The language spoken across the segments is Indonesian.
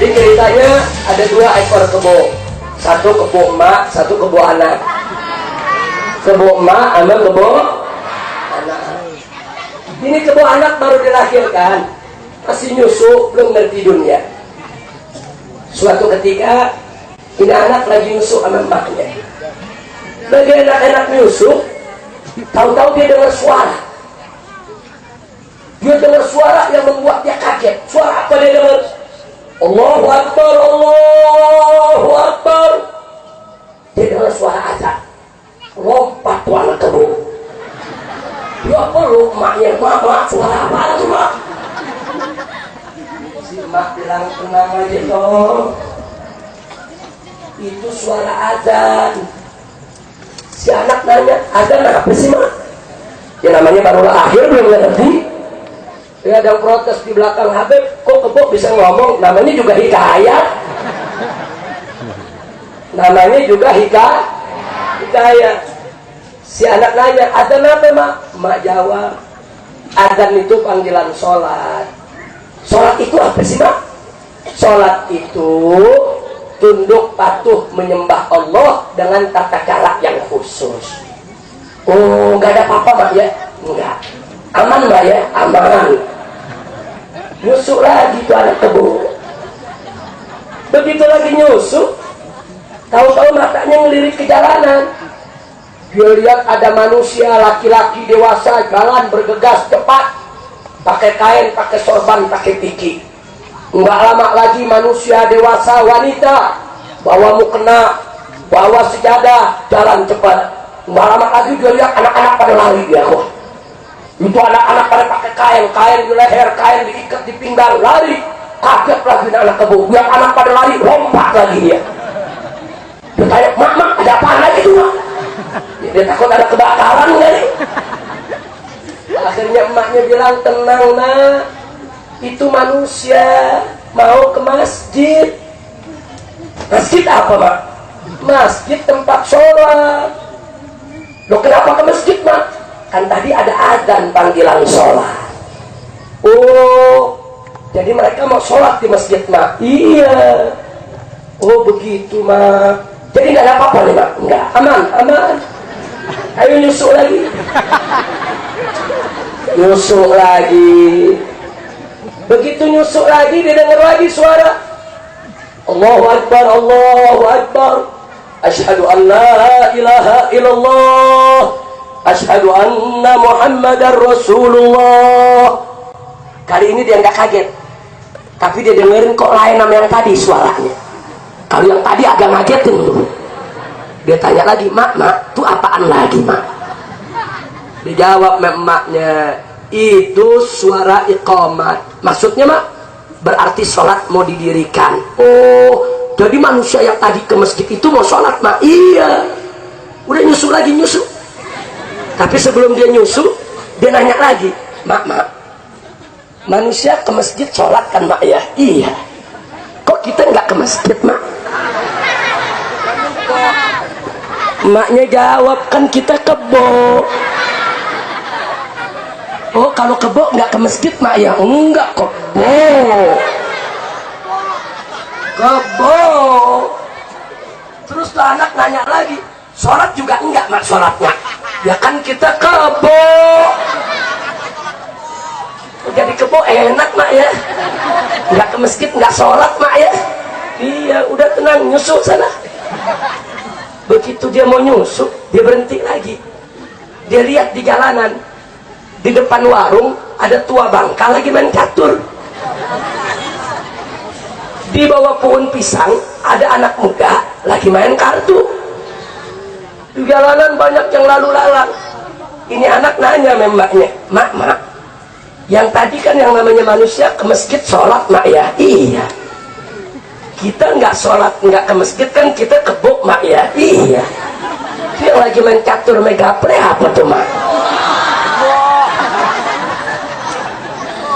Jadi ceritanya ada 2 ekor kebo. Satu kebo emak, satu kebo anak. Kebo emak sama kebo anak. Ini kebo anak baru dilahirkan, masih nyusu, belum ngerti dunia. Suatu ketika ini anak lagi nyusu sama emaknya. Lagi enak-enak nyusu, tahu-tahu dia dengar suara. Dia dengar suara yang membuat dia kaget. Suara apa dia dengar? Allahu Akbar, Allahu Akbar. Dia dengar suara azan. Lompat tuh anak kebo. Dia peluk emaknya. Mak, suara apa tuh mak? Si mak bilang tenang aja dong. Itu suara azan. Si anak nanya, azan apa sih mak? Ya namanya baru lahir belum ngerti. Ya ada protes di belakang Habib, kok kebo bisa ngomong? Namanya juga hikayat. Namanya juga hikayat. Si anak nanya, adzan apa mak? Mak jawab, adzan itu panggilan sholat. Sholat itu apa sih mak? Sholat itu tunduk patuh menyembah Allah dengan tata cara yang khusus. Oh, nggak ada apa-apa mak ya? Enggak. Aman mbak ya? Aman. Nyusu lagi tuh anak kebo. Begitu lagi nyusu, tahu-tahu matanya ngelirik ke jalanan. Dia lihat ada manusia laki-laki dewasa jalan bergegas cepat, pakai kain, pakai sorban, pakai piki. Enggak lama lagi manusia dewasa wanita bawa mukena, bawa sejadah, jalan cepat. Enggak lama lagi dia lihat anak-anak pada lari dia kok. Itu anak-anak pada pakai kain di leher, kain diikat di pinggang, lari. Kaget lagi anak kebo, lihat anak pada lari, lompat lagi dia. Dia tanya, mak, ada apa lagi tuh mak? Dia takut ada kebakaran kali. Akhirnya emaknya bilang, tenang nak, itu manusia mau ke masjid. Masjid apa mak? Masjid tempat sholat. Loh kenapa ke masjid mak? Kan tadi ada adzan panggilan sholat. Oh, jadi mereka mau sholat di masjid mak? Iya. Oh begitu mak. Jadi nggak ada apa-apa nih mak? Enggak, aman. Ayo nyusul lagi. Nyusul lagi. Begitu nyusul lagi, dia dengar lagi suara. Allahu Akbar, Allahu Akbar. Asyhadu an la ilaha illallah. Asyhadu anna Muhammadar Rasulullah. Kali ini dia nggak kaget, tapi dia dengerin kok lain sama yang tadi suaranya. Kalau yang tadi agak ngagetin tuh. Dia tanya lagi, mak, tuh apaan lagi mak? Dijawab emaknya, itu suara iqamat. Maksudnya mak, berarti sholat mau didirikan. Oh, jadi manusia yang tadi ke masjid itu mau sholat mak? Iya. Udah nyusul lagi nyusul. Tapi sebelum dia nyusu, dia nanya lagi, mak, manusia ke masjid sholat kan mak ya? Iya. Kok kita nggak ke masjid mak? Maknya jawab, kan kita kebo. Oh kalau kebo nggak ke masjid mak ya? Enggak, kebo. Terus tuh anak nanya lagi, sholat juga enggak mak sholatnya? Ya kan kita kebo. Jadi kebo enak mak ya. Nggak ke masjid, nggak sholat mak ya. Iya udah tenang, nyusul sana. Begitu dia mau nyusul, dia berhenti lagi. Dia lihat di jalanan, di depan warung ada tua bangka lagi main catur. Di bawah pohon pisang ada anak muda lagi main kartu. Di jalanan banyak yang lalu lalang. Ini anak nanya membaknya, mak, yang tadi kan yang namanya manusia ke masjid sholat mak ya? Iya. Kita nggak sholat nggak ke masjid kan kita kebo mak ya? Iya. Dia lagi main catur megaple apa tuh mak?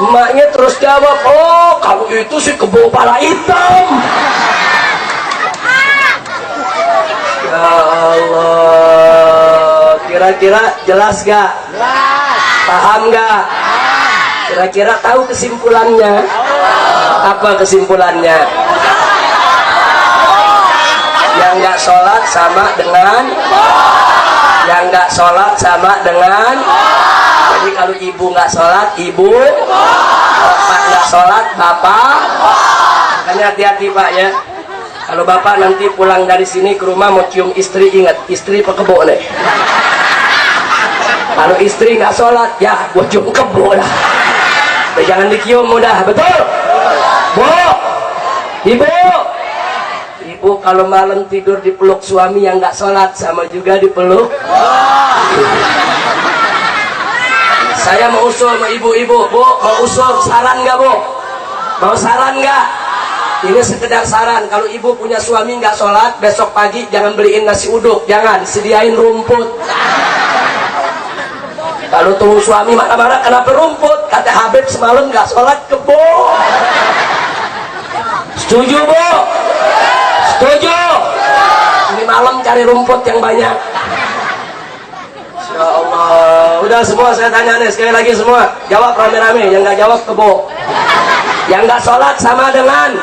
Maknya terus jawab, oh kamu itu si kebo pala hitam. Ya Allah, kira-kira jelas gak? Paham gak? Kira-kira tahu kesimpulannya? Apa kesimpulannya? Yang nggak sholat sama dengan, yang nggak sholat sama dengan. Jadi kalau ibu nggak sholat, ibu. Bapak nggak sholat, bapak. Makanya hati-hati Pak ya. Kalau bapak nanti pulang dari sini ke rumah mau cium istri, ingat istri pekebo nih. Kalau istri nggak sholat, ya gua cium kebo dah. Jangan dicium udah, betul? Bu, ibu. Ibu kalau malam tidur dipeluk suami yang nggak sholat sama juga dipeluk. Saya mau usul sama ibu-ibu, Bu, mau usul saran nggak Bu? Mau saran nggak? Ini sekedar saran. Kalau ibu punya suami nggak sholat, besok pagi jangan beliin nasi uduk, jangan sediain rumput. Kalau tunggu suami marah-marah kenapa rumput? Kata Habib semalam nggak sholat kebo. Setuju Bu? Setuju? Ini malam cari rumput yang banyak. Ya Allah. Udah semua saya tanya nih sekali lagi semua. Jawab rame-rame. Yang nggak jawab kebo. Yang nggak sholat sama dengan.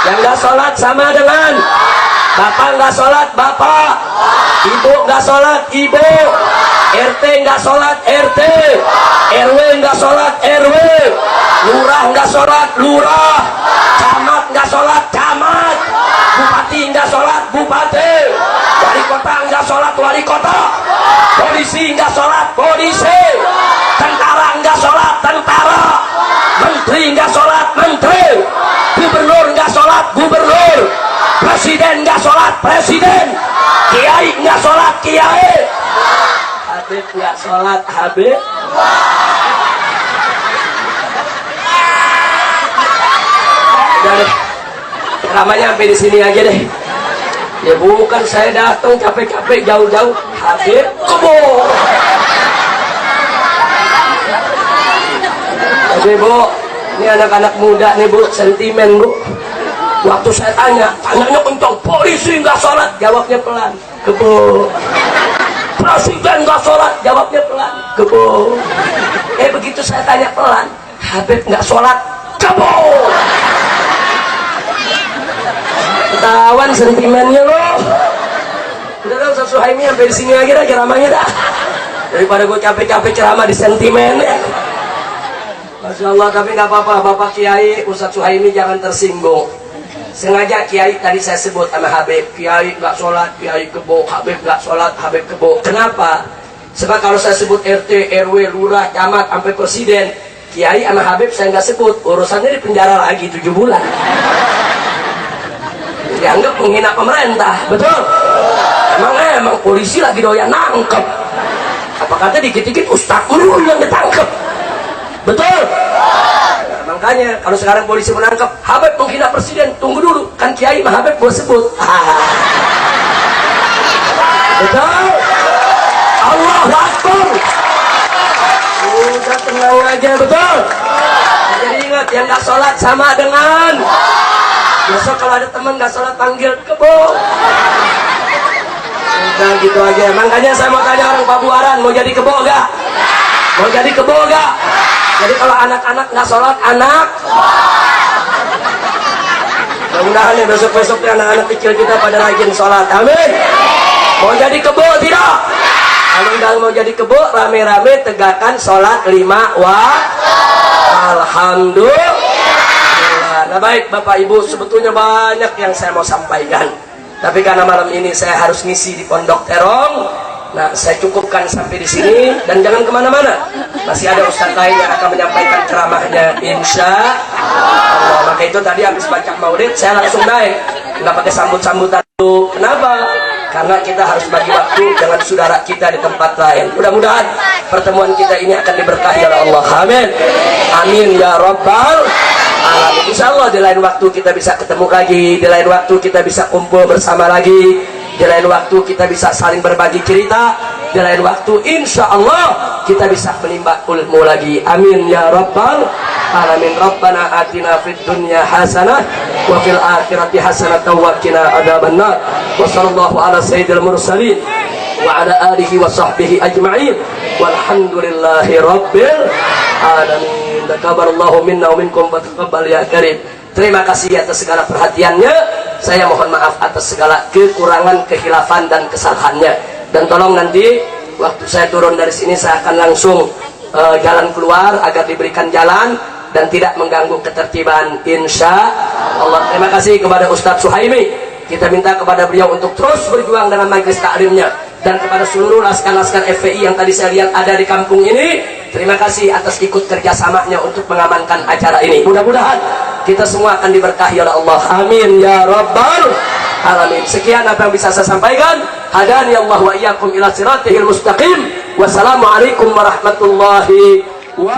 Yang nggak sholat sama dengan. Bapak nggak sholat bapak. Ibu nggak sholat ibu. RT nggak sholat RT. RW nggak sholat RW. Lurah nggak sholat lurah. Camat nggak sholat camat. Bupati nggak sholat bupati. Wali kota nggak sholat wali kota. Polisi nggak sholat polisi. Tentara nggak sholat tentara. Menteri nggak sholat menteri. Gubernur nggak sholat gubernur. Presiden nggak sholat presiden. Kiai nggak sholat kiai. Habib nggak sholat Habib. Udah deh, ceramahnya sampai di sini aja deh. Ya bukan saya datang capek-capek jauh-jauh Habib kebo. Oke Bu, ini anak-anak muda nih Bu, sentimen Bu. Waktu saya tanyanya kencang, polisi nggak sholat, jawabnya pelan, kebo. Presiden nggak sholat, jawabnya pelan, kebo. Begitu saya tanya pelan, Habib nggak sholat, kebo. Ketahuan sentimennya loh. Udah dong Ustaz Suhaimi sampai di sini lagi dah ceramahnya dah. Daripada gue capek-capek ceramah di sentimen ya. Masya Allah, tapi nggak apa-apa Bapak Kiai Ustaz Suhaimi jangan tersinggung. Sengaja Kiai tadi saya sebut sama Habib, Kiai nggak sholat, Kiai kebo, Habib nggak sholat, Habib kebo. Kenapa? Sebab kalau saya sebut RT, RW, lurah, camat, sampai presiden, Kiai sama Habib saya nggak sebut, urusannya di penjara lagi 7 bulan. Dianggap menghina pemerintah, betul? Emang polisi lagi doyan nangkep. Apa kata dikit-dikit Ustadz melulu yang ditangkep, betul? Makanya kalau sekarang polisi menangkap Habib menghina presiden, tunggu dulu kan Kiai mah Habib gue sebut. Betul? Allahu Akbar. Udah tenang aja, betul? Jadi ingat yang nggak sholat sama dengan. Besok kalau ada teman nggak sholat panggil kebo. Udah gitu aja. Makanya saya mau tanya orang Pabuaran, mau jadi kebo gak? Mau jadi kebo gak? Jadi kalau anak-anak nggak sholat, anak. Mudah-mudahan ya besok-besok anak-anak kecil kita pada rajin sholat. Amin. Mau jadi kebo tidak? Kalau udah mau jadi kebo, rame-rame tegakkan sholat 5 waktu. Alhamdulillah. Nah baik Bapak Ibu, sebetulnya banyak yang saya mau sampaikan. Tapi karena malam ini saya harus ngisi di Pondok Terong. Nah, saya cukupkan sampai di sini dan jangan kemana-mana. Masih ada ustadz lain yang akan menyampaikan ceramahnya, insya Allah. Maka itu tadi habis baca maulid, saya langsung naik, nggak pakai sambut-sambutan dulu. Kenapa? Karena kita harus bagi waktu dengan saudara kita di tempat lain. Mudah-mudahan pertemuan kita ini akan diberkahi oleh Allah. Amin. Amin ya Rabbal Alamin. Insya Allah di lain waktu kita bisa ketemu lagi, di lain waktu kita bisa kumpul bersama lagi, di lain waktu kita bisa saling berbagi cerita, di lain waktu insya Allah kita bisa menimba ilmu lagi. Amin ya Rabbal Alamin. Rabbana atina fid dunya hasanah wa fil akhirati hasanah wa qina adzabannar. Wa sallallahu ala sayyidil mursalin wa ala alihi wa sahbihi ajma'in walhamdulillahi rabbil alamin. Taqabbalallahu minna wa minkum wa taqabbal ya karim. Terima kasih atas segala perhatiannya. Saya mohon maaf atas segala kekurangan, kehilafan dan kesalahannya. Dan tolong nanti waktu saya turun dari sini saya akan langsung jalan keluar agar diberikan jalan dan tidak mengganggu ketertiban, insya Allah. Terima kasih kepada Ustadz Suhaimi. Kita minta kepada beliau untuk terus berjuang dengan majelis taklimnya, dan kepada seluruh laskar-laskar FPI yang tadi saya lihat ada di kampung ini. Terima kasih atas ikut kerjasamanya untuk mengamankan acara ini. Mudah-mudahan kita semua akan diberkahi oleh Allah. Amin ya rabbal alamin. Sekian apa yang bisa saya sampaikan. Hadani Allah wa iyyakum ila siratihil mustaqim. Wassalamualaikum warahmatullahi